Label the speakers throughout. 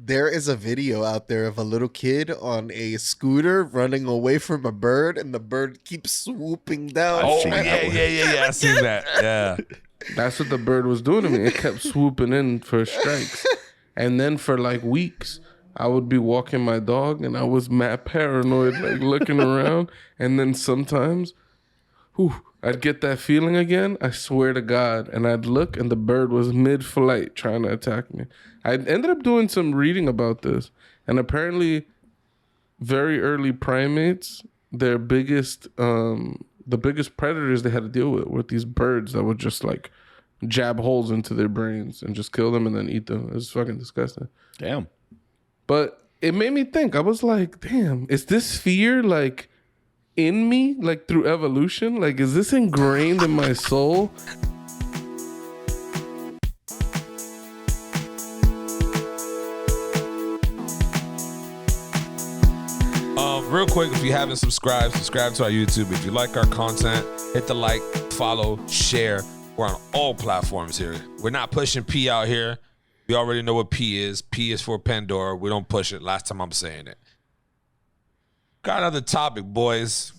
Speaker 1: There is a video out there of a little kid on a scooter running away from a bird, and the bird keeps swooping down.
Speaker 2: Oh, yeah. I seen that. Yeah.
Speaker 3: That's what the bird was doing to me. It kept swooping in for strikes. And then for like weeks, I would be walking my dog and I was mad paranoid, like looking around. And then sometimes, I'd get that feeling again. I swear to God. And I'd look and the bird was mid-flight trying to attack me. I ended up doing some reading about this. And apparently, very early primates, their biggest, the biggest predators they had to deal with were these birds that would just like jab holes into their brains and just kill them and then eat them. It was fucking disgusting.
Speaker 4: Damn.
Speaker 3: But it made me think. I was like, damn, is this fear like in me, like through evolution? Like, is this ingrained in my soul?
Speaker 2: Real quick, if you haven't subscribe to our YouTube. If you like our content, hit the like, follow, share. We're on all platforms here. We're not pushing P out here. We already know what P is. P is for Pandora. We don't push it. Last time I'm saying it. Got another topic, boys.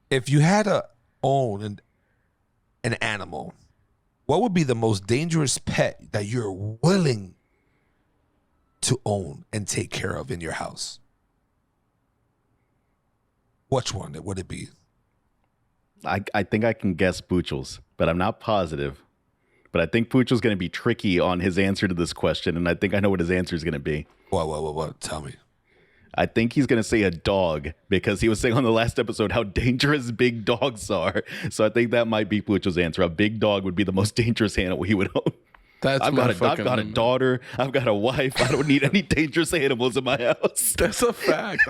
Speaker 2: If you had to own an animal, what would be the most dangerous pet that you're willing to own and take care of in your house? Which one would it be?
Speaker 4: I think I can guess Poochels, but I'm not positive. But I think Poochel's going to be tricky on his answer to this question, and I think I know what his answer is going to be.
Speaker 2: What? Tell me.
Speaker 4: I think he's going to say a dog because he was saying on the last episode how dangerous big dogs are. So I think that might be Poochel's answer. A big dog would be the most dangerous animal he would own. I've got a daughter. I've got a wife. I don't need any dangerous animals in my house.
Speaker 3: That's a fact.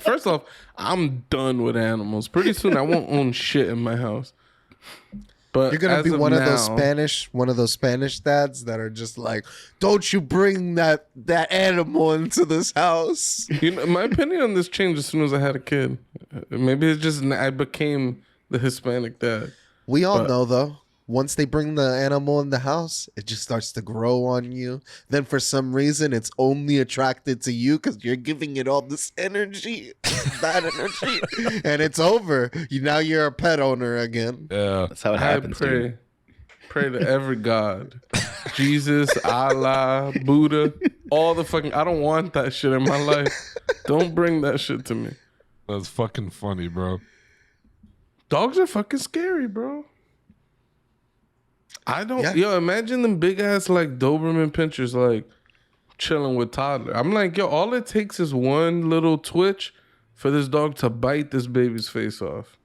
Speaker 3: First off, I'm done with animals. Pretty soon I won't own shit in my house. But
Speaker 1: you're gonna be one of those Spanish dads that are just like, don't you bring that animal into this house.
Speaker 3: You know, my opinion on this changed as soon as I had a kid. Maybe it's just I became the Hispanic dad.
Speaker 1: We all know though. Once they bring the animal in the house, it just starts to grow on you. Then for some reason, it's only attracted to you because you're giving it all this energy, bad energy, and it's over. Now you're a pet owner again.
Speaker 2: Yeah,
Speaker 4: that's how it happens.
Speaker 3: Pray to every god, Jesus, Allah, Buddha, all the fucking. I don't want that shit in my life. Don't bring that shit to me.
Speaker 2: That's fucking funny, bro.
Speaker 3: Dogs are fucking scary, bro. Imagine them big ass like Doberman pinchers like chilling with toddler. I'm like, all it takes is one little twitch for this dog to bite this baby's face off.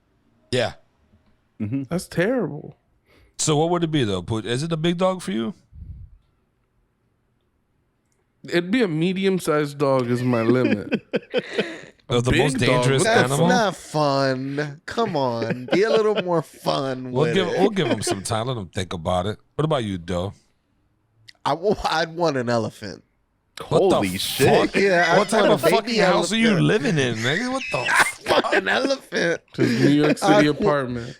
Speaker 2: Yeah.
Speaker 3: Mm-hmm. That's terrible.
Speaker 2: So what would it be though? Is it a big dog for you?
Speaker 3: It'd be a medium-sized dog is my limit.
Speaker 2: The most dangerous animal?
Speaker 1: That's not fun. Come on. Be a little more fun
Speaker 2: We'll give him some time. Let him think about it. What about you, Doe?
Speaker 1: I'd want an elephant.
Speaker 4: Holy shit.
Speaker 1: Yeah,
Speaker 2: what type of fucking house are you living in, nigga? What the fuck?
Speaker 1: An elephant.
Speaker 3: Just New York City apartment.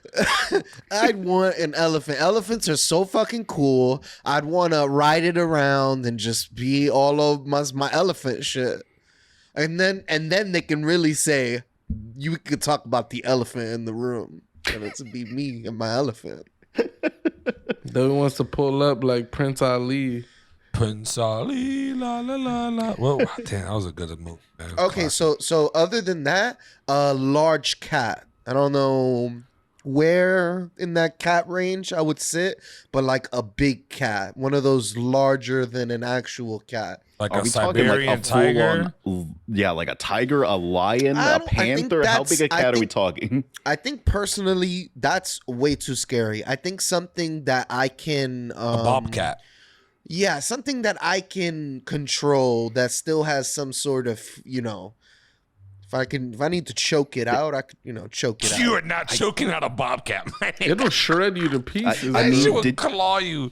Speaker 1: I'd want an elephant. Elephants are so fucking cool. I'd want to ride it around and just be all over my elephant shit. And then they can really say, you could talk about the elephant in the room. And it's be me and my elephant.
Speaker 3: Doe wants to pull up like Prince Ali.
Speaker 2: Prince Ali, la la la la. Well, damn, that was a good move. Man.
Speaker 1: Okay, so other than that, a large cat. I don't know where in that cat range I would sit, but like a big cat, one of those larger than an actual cat.
Speaker 2: Like a Siberian tiger?
Speaker 4: Yeah, like a tiger, a lion, a panther. How big a cat are we talking?
Speaker 1: I think personally, that's way too scary. I think something that I can...
Speaker 2: a bobcat.
Speaker 1: Yeah, something that I can control that still has some sort of, if I need to choke it out, I could, choke it out.
Speaker 2: You are not choking out a bobcat, man.
Speaker 3: It'll shred you to pieces.
Speaker 2: It would claw you.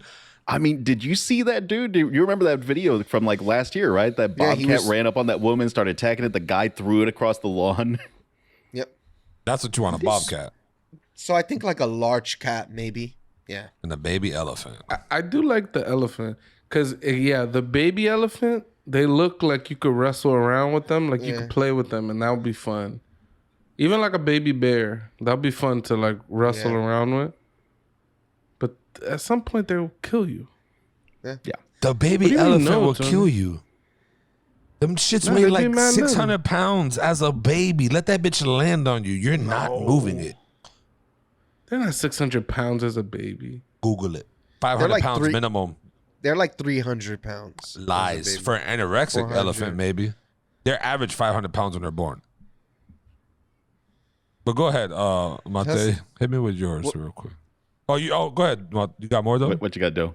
Speaker 4: I mean, did you see that, dude? Do you remember that video from like last year, right? That bobcat ran up on that woman, started attacking it. The guy threw it across the lawn.
Speaker 1: Yep.
Speaker 2: That's what you want, a bobcat.
Speaker 1: So I think like a large cat, maybe. Yeah.
Speaker 2: And a baby elephant.
Speaker 3: I do like the elephant Because, the baby elephant, they look like you could wrestle around with them, like you could play with them, and that would be fun. Even like a baby bear, that would be fun to like wrestle around with. But at some point, they will kill you.
Speaker 1: Yeah.
Speaker 2: The baby elephant will kill you. Them shits weigh like 600 pounds as a baby. Let that bitch land on you. You're not moving it.
Speaker 3: They're not 600 pounds as a baby.
Speaker 2: Google it. 500 like pounds minimum.
Speaker 1: They're like 300 pounds.
Speaker 2: Lies. For an anorexic 400. Elephant, maybe. They're average 500 pounds when they're born. But go ahead, Mate. Hit me with yours real quick. Oh, go ahead. You got more though?
Speaker 4: What you got, Doe?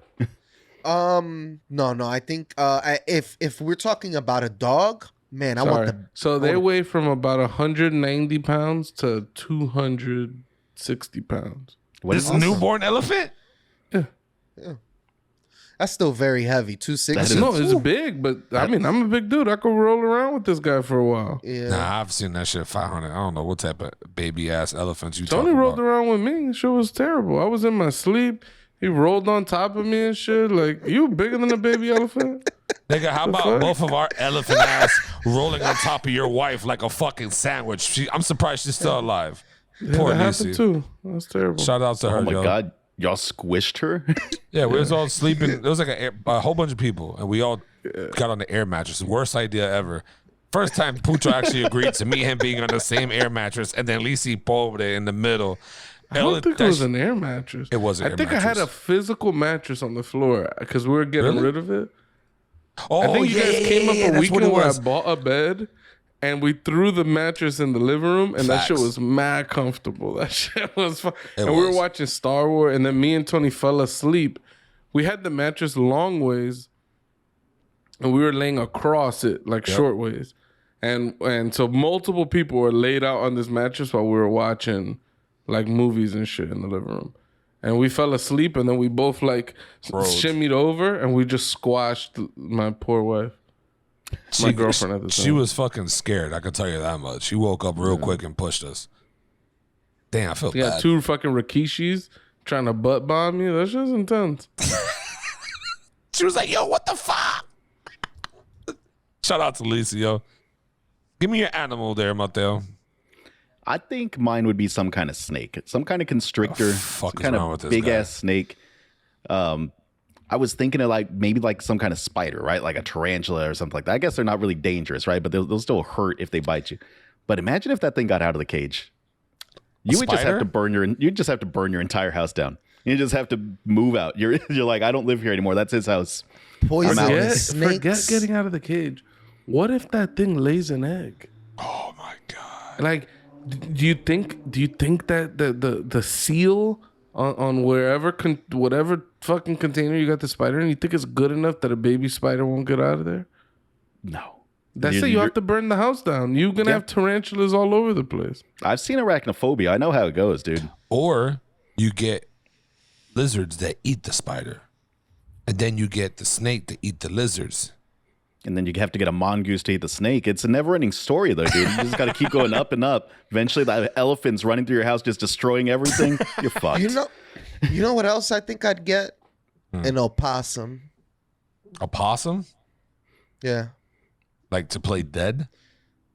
Speaker 1: No. I think if we're talking about a dog, man, I want the.
Speaker 3: So they weigh from about 190 pounds to 260 pounds.
Speaker 2: What is this newborn elephant?
Speaker 3: Yeah.
Speaker 1: That's still very heavy. 260.
Speaker 3: No, it's big, but I mean, I'm a big dude. I could roll around with this guy for a while.
Speaker 1: Yeah.
Speaker 2: Nah, I've seen that shit 500. I don't know what type of baby ass elephants you
Speaker 3: Tony
Speaker 2: talking
Speaker 3: rolled
Speaker 2: about.
Speaker 3: around with me. Shit was terrible. I was in my sleep. He rolled on top of me and shit. Like, you bigger than a baby elephant?
Speaker 2: Nigga, how about both of our elephant ass rolling on top of your wife like a fucking sandwich? I'm surprised she's still alive. Poor
Speaker 3: that
Speaker 2: Lucy.
Speaker 3: happened too. That's terrible.
Speaker 2: Shout out to her,
Speaker 4: Oh my
Speaker 2: yo.
Speaker 4: God. Y'all squished her?
Speaker 2: Yeah, we was all sleeping. It was like a whole bunch of people, and we all got on the air mattress. Worst idea ever. First time Pucho actually agreed to me him being on the same air mattress, and then Lisi Pobre in the middle.
Speaker 3: I don't think it was an air mattress.
Speaker 2: It was an air mattress.
Speaker 3: I had a physical mattress on the floor because we were getting rid of it.
Speaker 2: Oh,
Speaker 3: I think you guys came up a weekend where I
Speaker 2: was.
Speaker 3: bought a bed and we threw the mattress in the living room and that shit was mad comfortable. That shit was fun. We were watching Star Wars and then me and Tony fell asleep. We had the mattress long ways and we were laying across it like short ways. And so multiple people were laid out on this mattress while we were watching like movies and shit in the living room. And we fell asleep and then we both like shimmied over and we just squashed my poor wife. My girlfriend at the time.
Speaker 2: She was fucking scared, I can tell you that much. She woke up real quick and pushed us. Damn, I feel bad.
Speaker 3: Yeah, 2 fucking Rikishis trying to butt bomb me. That shit's intense.
Speaker 2: She was like, yo, what the fuck? Shout out to Lisa, yo. Give me your animal there, Mateo.
Speaker 4: I think mine would be some kind of snake, some kind of constrictor, some kind of big ass snake. I was thinking of like maybe like some kind of spider, right? Like a tarantula or something like that. I guess they're not really dangerous, right? But they'll still hurt if they bite you. But imagine if that thing got out of the cage. You would just have to burn your entire house down. You just have to move out. You're like, I don't live here anymore. That's his house.
Speaker 1: Poisonous snakes.
Speaker 3: Forget getting out of the cage. What if that thing lays an egg?
Speaker 2: Oh my God.
Speaker 3: Like, do you think that the seal on whatever fucking container you got the spider in, you think it's good enough that a baby spider won't get out of there?
Speaker 4: No.
Speaker 3: That's it. You have to burn the house down. You're going to have tarantulas all over the place.
Speaker 4: I've seen arachnophobia. I know how it goes, dude.
Speaker 2: Or you get lizards that eat the spider. And then you get the snake to eat the lizards.
Speaker 4: And then you have to get a mongoose to eat the snake. It's a never-ending story, though, dude. You just got to keep going up and up. Eventually, the elephant's running through your house, just destroying everything. You're fucked.
Speaker 1: You know what else I think I'd get? An opossum.
Speaker 2: A possum?
Speaker 1: Yeah.
Speaker 2: Like to play dead?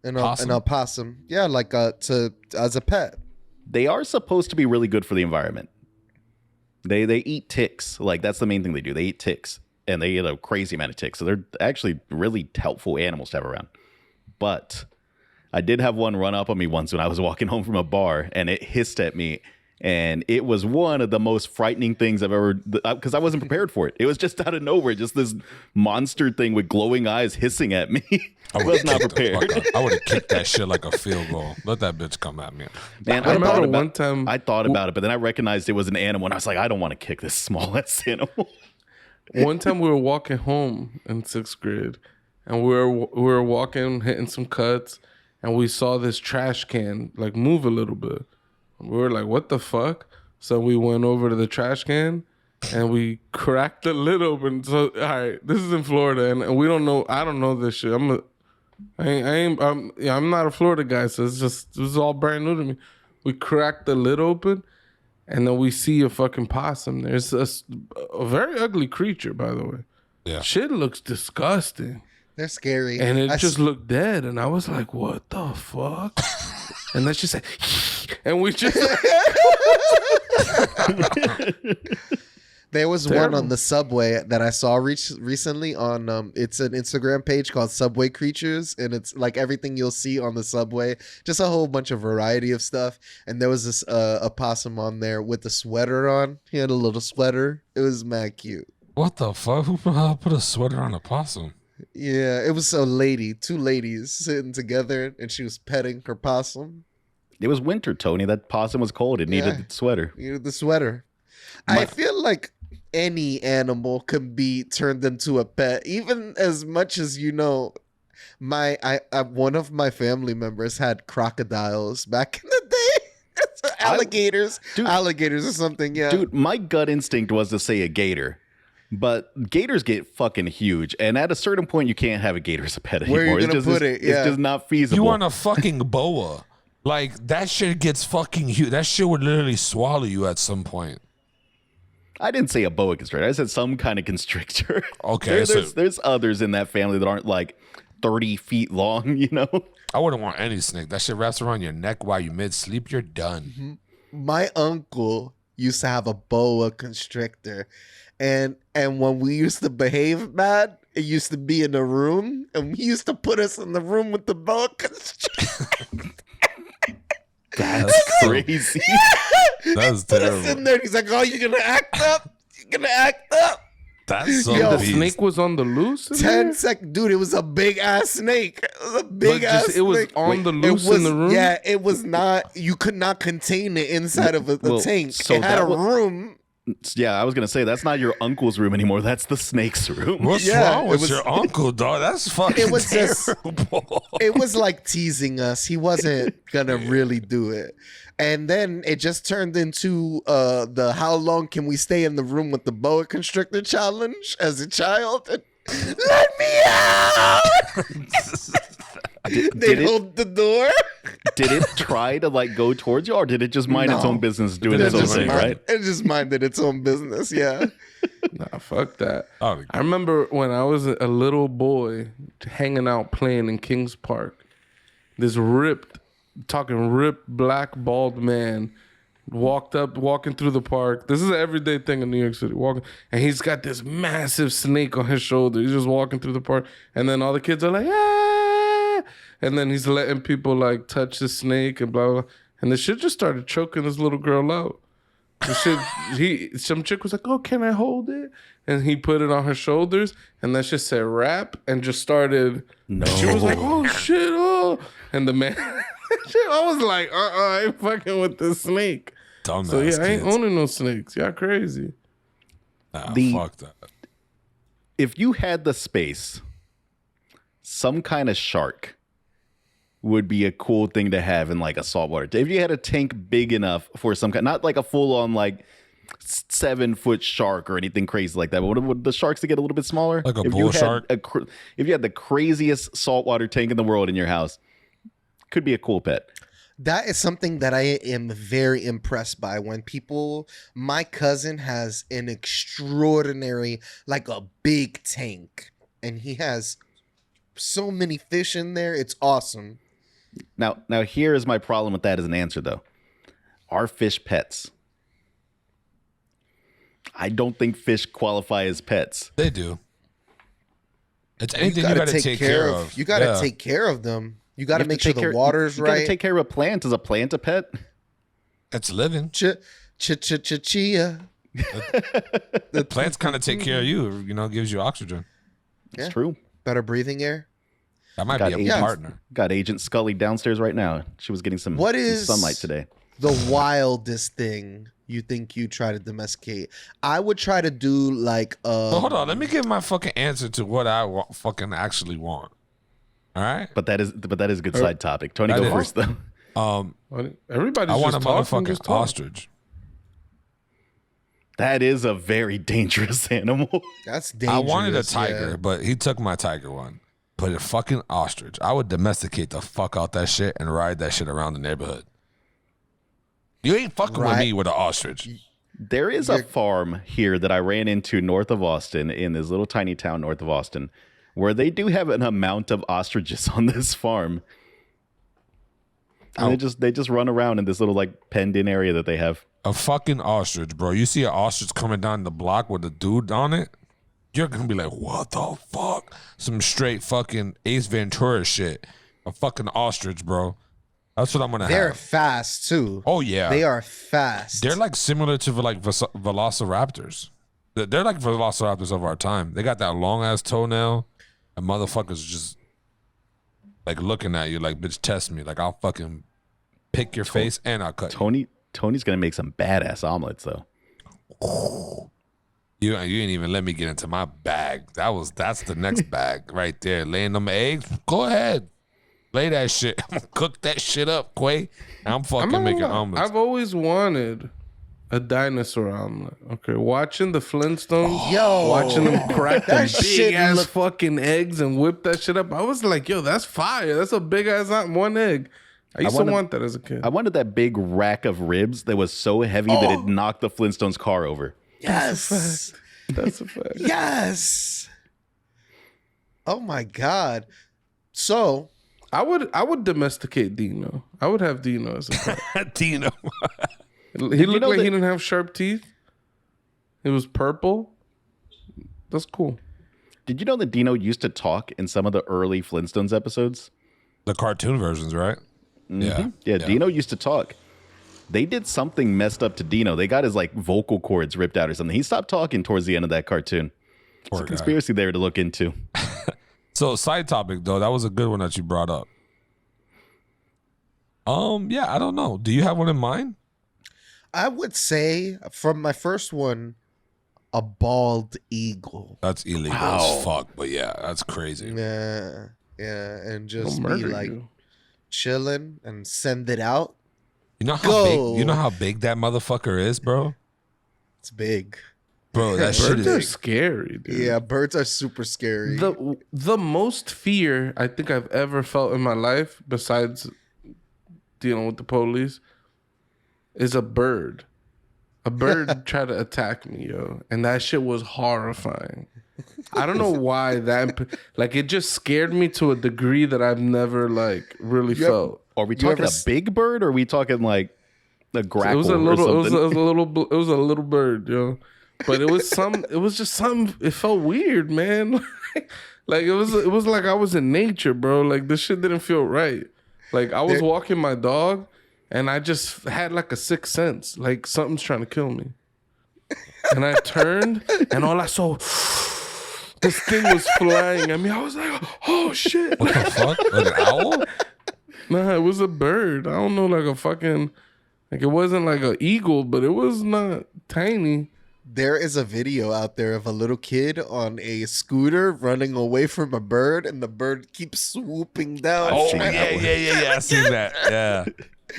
Speaker 1: An opossum. Yeah, like as a pet.
Speaker 4: They are supposed to be really good for the environment. They eat ticks. Like, that's the main thing they do. They eat ticks. And they eat a crazy amount of ticks. So they're actually really helpful animals to have around. But I did have one run up on me once when I was walking home from a bar, and it hissed at me. And it was one of the most frightening things I've ever, because I wasn't prepared for it. It was just out of nowhere, just this monster thing with glowing eyes hissing at me. I was not prepared.
Speaker 2: I would have kicked that shit like a field goal. Let that bitch come at me.
Speaker 4: Man, I thought about it, but then I recognized it was an animal, and I was like, I don't want to kick this small ass animal.
Speaker 3: One time we were walking home in 6th grade, and we were walking, hitting some cuts, and we saw this trash can like move a little bit. We were like, what the fuck? So we went over to the trash can and we cracked the lid open. So, all right, this is in Florida, and we don't know. I don't know this shit. I'm not a Florida guy, so this is all brand new to me. We cracked the lid open, and then we see a fucking possum. There's a very ugly creature, by the way.
Speaker 2: Yeah.
Speaker 3: Shit looks disgusting.
Speaker 1: They're scary.
Speaker 3: And it just looked dead. And I was like, what the fuck? And then she said, and we just.
Speaker 1: There was one on the subway that I saw recently on it's an Instagram page called Subway Creatures, and it's like everything you'll see on the subway, just a whole bunch of variety of stuff. And there was this opossum on there with a sweater on. He had a little sweater. It was mad cute.
Speaker 2: What the fuck? Who put a sweater on a possum?
Speaker 1: Yeah, it was a lady, two ladies sitting together, and she was petting her possum.
Speaker 4: It was winter, Tony. That possum was cold. It needed the sweater.
Speaker 1: Needed the sweater. I feel like any animal can be turned into a pet, even as much as one of my family members had crocodiles back in the day. Alligators or something. Yeah,
Speaker 4: dude, my gut instinct was to say a gator, but gators get fucking huge, and at a certain point you can't have a gator as a pet anymore.
Speaker 1: Where are you gonna put it? Yeah.
Speaker 4: It's just not feasible.
Speaker 2: You want a fucking boa. Like, that shit gets fucking huge. That shit would literally swallow you at some point.
Speaker 4: I didn't say a boa constrictor. I said some kind of constrictor.
Speaker 2: Okay.
Speaker 4: There's others in that family that aren't like 30 feet long, you know?
Speaker 2: I wouldn't want any snake. That shit wraps around your neck while you mid-sleep. You're done.
Speaker 1: Mm-hmm. My uncle used to have a boa constrictor. And when we used to behave bad, it used to be in a room. And he used to put us in the room with the boa constrictor.
Speaker 4: That's crazy.
Speaker 2: That's
Speaker 1: Put
Speaker 2: terrible.
Speaker 1: us in there. He's like, "Oh, you're gonna act up. You're gonna act up."
Speaker 2: That's so
Speaker 3: The
Speaker 2: beast.
Speaker 3: snake was on the loose?
Speaker 1: 10 seconds, dude. It was a big ass snake. It was a big ass snake.
Speaker 3: It was on the loose in the room?
Speaker 1: Yeah, it was not. You could not contain it inside of a tank.
Speaker 4: so
Speaker 1: it had
Speaker 4: that
Speaker 1: a room.
Speaker 4: Yeah, I was going to say, that's not your uncle's room anymore. That's the snake's room.
Speaker 2: What's wrong with your uncle, dog? That's fucking
Speaker 1: It was
Speaker 2: terrible.
Speaker 1: It was like teasing us. He wasn't gonna really do it. And then it just turned into the how long can we stay in the room with the boa constrictor challenge as a child. Let me out! They'd hold the door.
Speaker 4: Did it try to like go towards you, or did it just mind its own business doing its own thing, right?
Speaker 1: It just minded its own business, yeah.
Speaker 3: Nah, fuck that.
Speaker 2: Oh,
Speaker 3: I remember when I was a little boy hanging out playing in Kings Park. This ripped black bald man walking through the park. This is an everyday thing in New York City. Walking, and he's got this massive snake on his shoulder. He's just walking through the park, and then all the kids are like, ah! And then he's letting people like touch the snake and blah blah. Blah. And the shit just started choking this little girl out. The shit, some chick was like, "Oh, can I hold it?" And he put it on her shoulders, and that shit said "rap," and just started.
Speaker 4: No.
Speaker 3: She was like, "Oh shit!" Oh, and the man, I was like, I ain't fucking with this snake.
Speaker 2: Dumbass
Speaker 3: So yeah, I ain't
Speaker 2: kids.
Speaker 3: owning no snakes. Y'all crazy.
Speaker 2: Nah,
Speaker 4: The-
Speaker 2: fuck that.
Speaker 4: If you had the space, some kind of shark would be a cool thing to have in like a saltwater. If you had a tank big enough for some kind, not like a full on like 7-foot shark or anything crazy like that, but would the sharks to get a little bit smaller?
Speaker 2: Like a
Speaker 4: If
Speaker 2: bull
Speaker 4: you had
Speaker 2: shark?
Speaker 4: if you had the craziest saltwater tank in the world in your house, could be a cool pet.
Speaker 1: That is something that I am very impressed by when my cousin has an extraordinary, like a big tank, and he has so many fish in there. It's awesome.
Speaker 4: Now here is my problem with that as an answer though. Are fish pets? I don't think fish qualify as pets.
Speaker 2: They do. It's anything you gotta take care of.
Speaker 1: You gotta
Speaker 2: Yeah.
Speaker 1: take care of them. You gotta
Speaker 4: You have
Speaker 1: make
Speaker 4: to
Speaker 1: sure
Speaker 4: take
Speaker 1: the
Speaker 4: care-
Speaker 1: water's
Speaker 4: you gotta
Speaker 1: right.
Speaker 4: take care of a plant. Is a plant a pet?
Speaker 2: It's living.
Speaker 1: Chia.
Speaker 2: The plants kind of take care of you. You know, gives you oxygen.
Speaker 4: It's
Speaker 1: Yeah.
Speaker 4: true.
Speaker 1: Better breathing air.
Speaker 2: That might
Speaker 4: Got
Speaker 2: be a
Speaker 4: agents.
Speaker 2: partner.
Speaker 4: Got Agent Scully downstairs right now. She was getting some
Speaker 1: What
Speaker 4: some
Speaker 1: is
Speaker 4: sunlight today.
Speaker 1: the wildest thing you think you try to domesticate? I would try to do like
Speaker 2: But hold on, let me give my fucking answer to what I fucking actually want. All right.
Speaker 4: But that is a good side topic. Tony,
Speaker 2: That
Speaker 4: go
Speaker 2: is.
Speaker 4: first though.
Speaker 3: Everybody's
Speaker 2: I want a
Speaker 3: just talking,
Speaker 2: motherfucking
Speaker 3: just talk.
Speaker 2: ostrich.
Speaker 4: That is a very dangerous animal.
Speaker 1: That's dangerous.
Speaker 2: I wanted a tiger,
Speaker 1: yeah.
Speaker 2: but he took my tiger one. But a fucking ostrich. I would domesticate the fuck out that shit and ride that shit around the neighborhood. You ain't fucking with
Speaker 1: Right.
Speaker 2: me with an ostrich.
Speaker 4: There is a farm here that I ran into north of Austin, in this little tiny town north of Austin, where they do have an amount of ostriches on this farm. And they just run around in this little like penned in area that they have.
Speaker 2: A fucking ostrich, bro. You see an ostrich coming down the block with a dude on it, you're gonna be like, what the fuck? Some straight fucking Ace Ventura shit. A fucking ostrich, bro. That's what I'm gonna have.
Speaker 1: They're fast too.
Speaker 2: Oh yeah,
Speaker 1: they are fast.
Speaker 2: They're like similar to like velociraptors. They're like velociraptors of our time. They got that long ass toenail, and motherfuckers just like looking at you like, bitch, test me. Like I'll fucking pick your face and I'll cut you.
Speaker 4: Tony's gonna make some badass omelets though.
Speaker 2: You ain't even let me get into my bag. That's the next bag right there. Laying them eggs. Go ahead. Lay that shit. I'm gonna cook that shit up, Quay. I'm fucking making omelets.
Speaker 3: I've always wanted a dinosaur omelet. Okay, watching the Flintstones, watching them crack them big ass fucking eggs and whip that shit up. I was like, yo, that's fire. That's a big ass one egg. I used to want that as a kid.
Speaker 4: I wanted that big rack of ribs that was so heavy that it knocked the Flintstones car over.
Speaker 1: Yes.
Speaker 3: That's a fact.
Speaker 1: Yes. Oh my God. So
Speaker 3: I would domesticate Dino. I would have Dino as a pet.
Speaker 2: Dino.
Speaker 3: He looked like he didn't have sharp teeth. It was purple. That's cool.
Speaker 4: Did you know that Dino used to talk in some of the early Flintstones episodes?
Speaker 2: The cartoon versions, right?
Speaker 4: Mm-hmm. Yeah, Dino used to talk. They did something messed up to Dino. They got his like vocal cords ripped out or something. He stopped talking towards the end of that cartoon. There's a conspiracy there to look into.
Speaker 2: So, side topic though, that was a good one that you brought up. Yeah, I don't know. Do you have one in mind?
Speaker 1: I would say from my first one, a bald eagle.
Speaker 2: That's illegal as fuck, but yeah, that's crazy.
Speaker 1: Yeah, and just be like chilling and send it out.
Speaker 2: You know how big? You know how big that motherfucker is, bro?
Speaker 1: It's big.
Speaker 2: Bro, that shit
Speaker 3: birds are scary, dude.
Speaker 1: Yeah, birds are super scary.
Speaker 3: The most fear I think I've ever felt in my life, besides dealing with the police, is a bird. A bird tried to attack me, yo, and that shit was horrifying. I don't know why like it just scared me to a degree that I've never like really felt.
Speaker 4: Are we talking a big bird, or are we talking like a grackle?
Speaker 3: It was a little bird, yo. But it was just something. It felt weird, man. Like it was like I was in nature, bro. Like this shit didn't feel right. Like I was walking my dog, and I just had like a sixth sense, like something's trying to kill me. And I turned, and all I saw, this thing was flying at me. I was like, oh shit!
Speaker 2: What the fuck? Like an owl?
Speaker 3: Nah, it was a bird. I don't know, like a fucking, like it wasn't like an eagle, but it was not tiny.
Speaker 1: There is a video out there of a little kid on a scooter running away from a bird, and the bird keeps swooping down.
Speaker 2: Oh, yeah. I seen that. Yeah.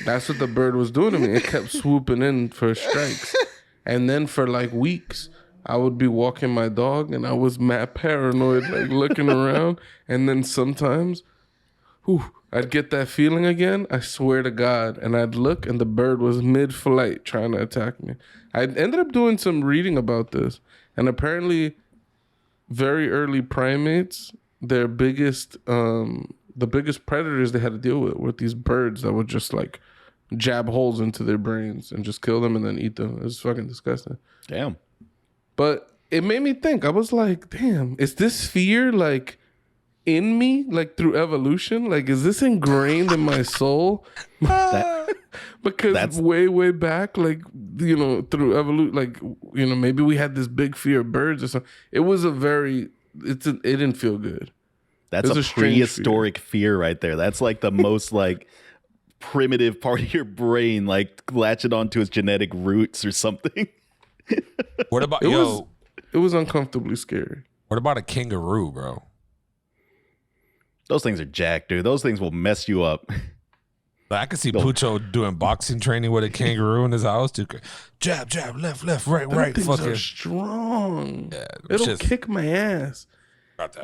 Speaker 3: That's what the bird was doing to me. It kept swooping in for strikes. And then for like weeks, I would be walking my dog, and I was mad paranoid, like looking around. And then sometimes, I'd get that feeling again, I swear to God, and I'd look, and the bird was mid-flight trying to attack me. I ended up doing some reading about this, and apparently very early primates, their biggest, the biggest predators they had to deal with were these birds that would just like jab holes into their brains and just kill them and then eat them. It was fucking disgusting.
Speaker 4: Damn.
Speaker 3: But it made me think. I was like, damn, is this fear like in me, like through evolution? Like, is this ingrained in my soul? Because that's way back, like, you know, through evolution, like, you know, maybe we had this big fear of birds or something. It was it didn't feel good.
Speaker 4: That's a prehistoric fear right there. That's like the most like primitive part of your brain, like latching onto its genetic roots or something.
Speaker 2: What about
Speaker 3: it was uncomfortably scary.
Speaker 2: What about a kangaroo, bro?
Speaker 4: Those things are jacked, dude. Those things will mess you up.
Speaker 2: I could see Pucho doing boxing training with a kangaroo in his house. Jab, left, right.
Speaker 3: Things are strong. Yeah, it'll kick my ass.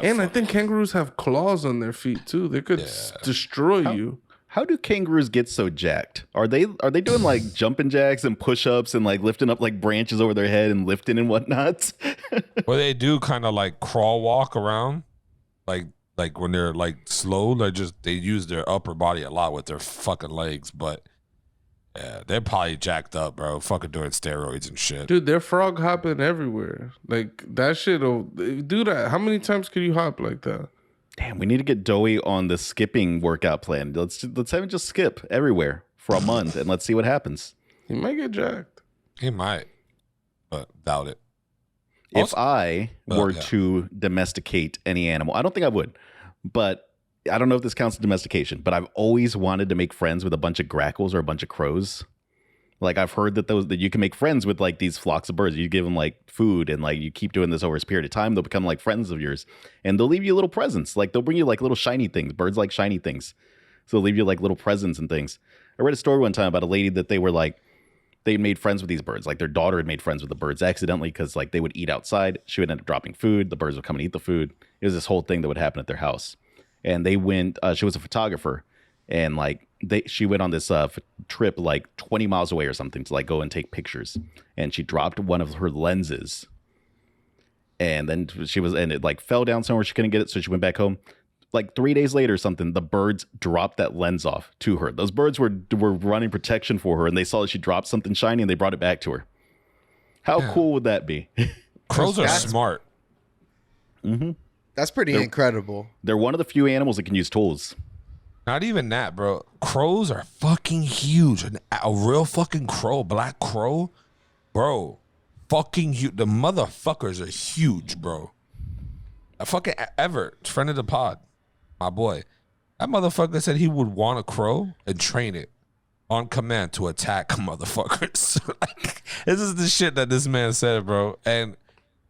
Speaker 3: And I think kangaroos have claws on their feet too. They could destroy you.
Speaker 4: How do kangaroos get so jacked? Are they doing like jumping jacks and push-ups and like lifting up like branches over their head and lifting and whatnot?
Speaker 2: Well, they do kind of like crawl walk around, like when they're like slow. They use their upper body a lot with their fucking legs, but yeah, they're probably jacked up, bro. Fucking doing steroids and shit.
Speaker 3: Dude, they're frog hopping everywhere. Like that shit'll do that. How many times could you hop like that?
Speaker 4: Damn, we need to get Doughy on the skipping workout plan. Let's have him just skip everywhere for a month and let's see what happens.
Speaker 3: He might get jacked.
Speaker 2: He might, but doubt it.
Speaker 4: If I were to domesticate any animal, I don't think I would, but I don't know if this counts as domestication, but I've always wanted to make friends with a bunch of grackles or a bunch of crows. Like I've heard that you can make friends with like these flocks of birds. You give them like food and like you keep doing this over a period of time. They'll become like friends of yours and they'll leave you little presents. Like they'll bring you like little shiny things. Birds like shiny things. So they'll leave you like little presents and things. I read a story one time about a lady that they made friends with these birds. Like their daughter had made friends with the birds accidentally because like they would eat outside. She would end up dropping food. The birds would come and eat the food. It was this whole thing that would happen at their house. And they went, she was a photographer and like, she went on this trip like 20 miles away or something to like go and take pictures, and she dropped one of her lenses, and then it like fell down somewhere. She couldn't get it, so she went back home. Like 3 days later or something, the birds dropped that lens off to her. Those birds were running protection for her, and they saw that she dropped something shiny, and they brought it back to her. How cool would that be?
Speaker 2: Crows are smart.
Speaker 4: Mm-hmm.
Speaker 1: That's pretty incredible.
Speaker 4: They're one of the few animals that can use tools.
Speaker 2: Not even that, bro. Crows are fucking huge. A real fucking crow, black crow, bro, fucking huge. The motherfuckers are huge, bro. A fucking Everett, friend of the pod, my boy. That motherfucker said he would want a crow and train it on command to attack motherfuckers. Like, this is the shit that this man said, bro. And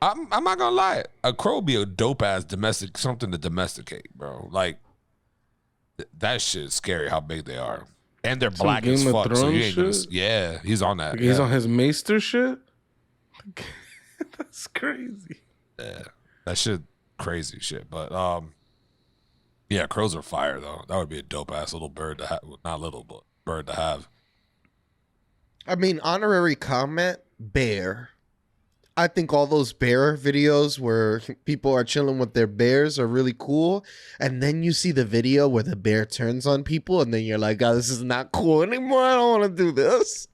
Speaker 2: I'm not gonna lie, a crow be a dope ass something to domesticate, bro. Like. That shit is scary how big they are. And they're black
Speaker 3: Game
Speaker 2: as
Speaker 3: of
Speaker 2: fuck. So you ain't gonna,
Speaker 3: shit?
Speaker 2: yeah, he's on that.
Speaker 3: Like he's on his maester shit? That's crazy.
Speaker 2: Yeah. That shit crazy shit. But yeah, crows are fire though. That would be a dope ass little bird to have. Not little, but bird to have.
Speaker 1: I mean, honorary comment, bear. I think all those bear videos where people are chilling with their bears are really cool. And then you see the video where the bear turns on people and then you're like, oh, this is not cool anymore. I don't want to do this.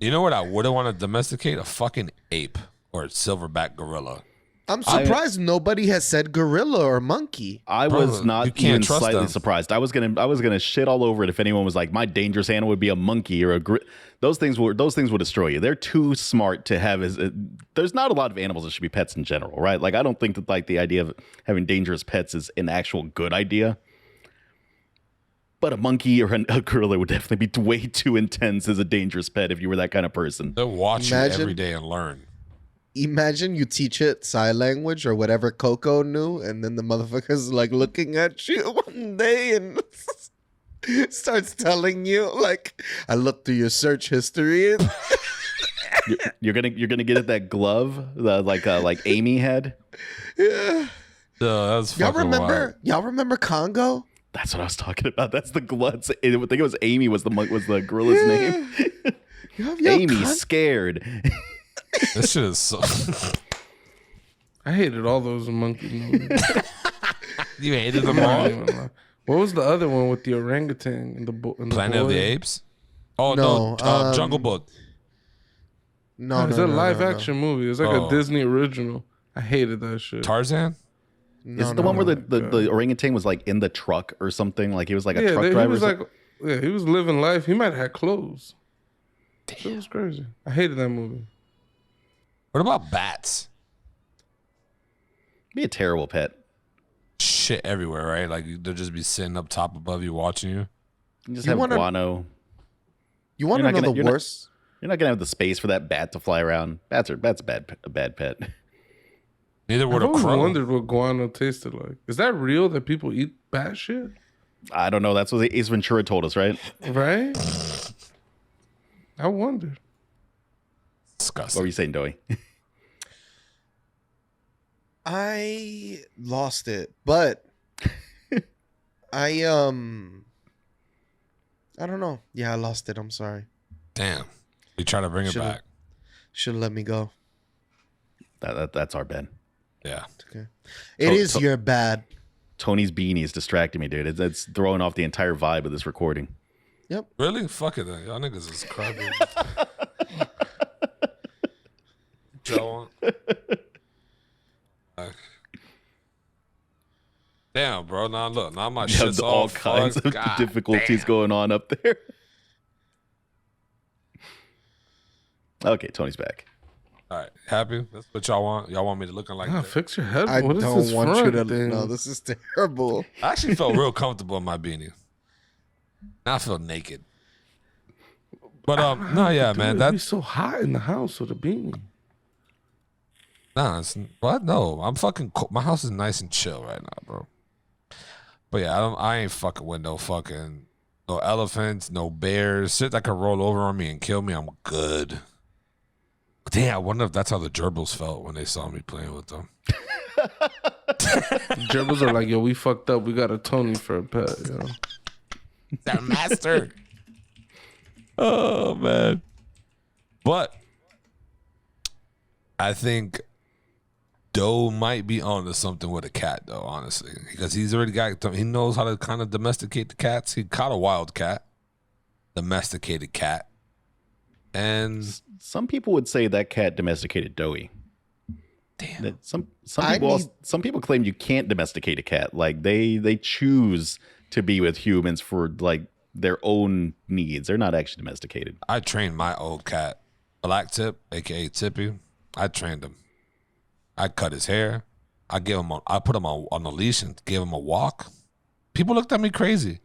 Speaker 2: You know what I wouldn't want to domesticate? A fucking ape or a silverback gorilla.
Speaker 1: I'm surprised nobody has said gorilla or monkey.
Speaker 4: I was not even slightly surprised. I was gonna shit all over it if anyone was like, my dangerous animal would be a monkey or those things will destroy you. They're too smart to have. There's not a lot of animals that should be pets in general, right? Like I don't think that like the idea of having dangerous pets is an actual good idea. But a monkey or a gorilla would definitely be way too intense as a dangerous pet if you were that kind of person.
Speaker 2: They'll watch you every day and learn.
Speaker 1: Imagine you teach it sign language or whatever Coco knew, and then the motherfucker's like looking at you one day and starts telling you, like, I looked through your search history.
Speaker 4: You're gonna get at that glove, like Amy had.
Speaker 1: Yeah.
Speaker 2: That's
Speaker 1: y'all remember Congo?
Speaker 4: That's what I was talking about. That's the glove. I think it was Amy was the gorilla's name. Amy scared.
Speaker 2: This shit is so.
Speaker 3: I hated all those monkey movies.
Speaker 2: You hated them all?
Speaker 3: What was the other one with the orangutan and the
Speaker 2: Planet of the Apes? Oh,
Speaker 1: no.
Speaker 2: Jungle Book.
Speaker 3: No, it's a live action movie. It's like a Disney original. I hated that shit.
Speaker 2: Tarzan?
Speaker 4: Is it the one where the orangutan was like in the truck or something? Like he was like a truck driver?
Speaker 3: He was living life. He might have had clothes. Damn. It was crazy. I hated that movie.
Speaker 2: What about bats?
Speaker 4: Be a terrible pet.
Speaker 2: Shit everywhere, right? Like they'll just be sitting up top above you, watching you.
Speaker 4: You just have guano.
Speaker 1: You want to know the worst?
Speaker 4: You're not gonna have the space for that bat to fly around. That's a bad pet.
Speaker 2: Neither would
Speaker 3: a crow. I always wondered what guano tasted like. Is that real that people eat bat shit?
Speaker 4: I don't know. That's what Ace Ventura told us, right?
Speaker 3: Right. I wondered.
Speaker 2: Disgusting.
Speaker 4: What were you saying, Doughy?
Speaker 1: I lost it, but I I don't know. Yeah, I lost it. I'm sorry.
Speaker 2: Damn. We try to bring it back.
Speaker 1: Should have let me go.
Speaker 4: That's our Ben.
Speaker 2: Yeah.
Speaker 1: Okay. It is your bad.
Speaker 4: Tony's beanie is distracting me, dude. It's throwing off the entire vibe of this recording.
Speaker 1: Yep.
Speaker 2: Really? Fuck it then. Y'all niggas is crybabies. Joe. Damn, bro. Now look. Now my shit's all
Speaker 4: kinds of
Speaker 2: God
Speaker 4: difficulties going on up there. Okay, Tony's back.
Speaker 2: All right. Happy? That's what y'all want? Y'all want me to looking like that?
Speaker 3: Fix your head.
Speaker 1: I
Speaker 3: What is
Speaker 1: don't
Speaker 3: this
Speaker 1: want you to.
Speaker 3: front thing?
Speaker 1: No, this is terrible.
Speaker 2: I actually felt real comfortable in my beanie. Now I feel naked. But no, yeah, man.
Speaker 3: It'd be so hot in the house with a beanie.
Speaker 2: Nah, what? No, I'm fucking cold. My house is nice and chill right now, bro. But yeah, I ain't fucking with no elephants, no bears, shit that can roll over on me and kill me. I'm good. Damn, I wonder if that's how the gerbils felt when they saw me playing with them.
Speaker 3: Gerbils are like, yo, we fucked up. We got a Tony for a pet, yo.
Speaker 2: That master. Oh man. But I think Doe might be onto something with a cat, though, honestly, because he knows how to kind of domesticate the cats. He caught a wild cat, domesticated cat, and
Speaker 4: some people would say that cat domesticated Doughy.
Speaker 2: Damn.
Speaker 4: Some people claim you can't domesticate a cat. Like they choose to be with humans for like their own needs. They're not actually domesticated.
Speaker 2: I trained my old cat, Black Tip, aka Tippy. I trained him. I cut his hair. I put him on a leash and gave him a walk. People looked at me crazy.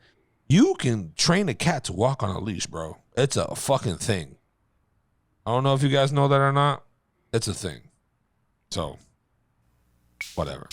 Speaker 2: You can train a cat to walk on a leash, bro. It's a fucking thing. I don't know if you guys know that or not. It's a thing. So, whatever.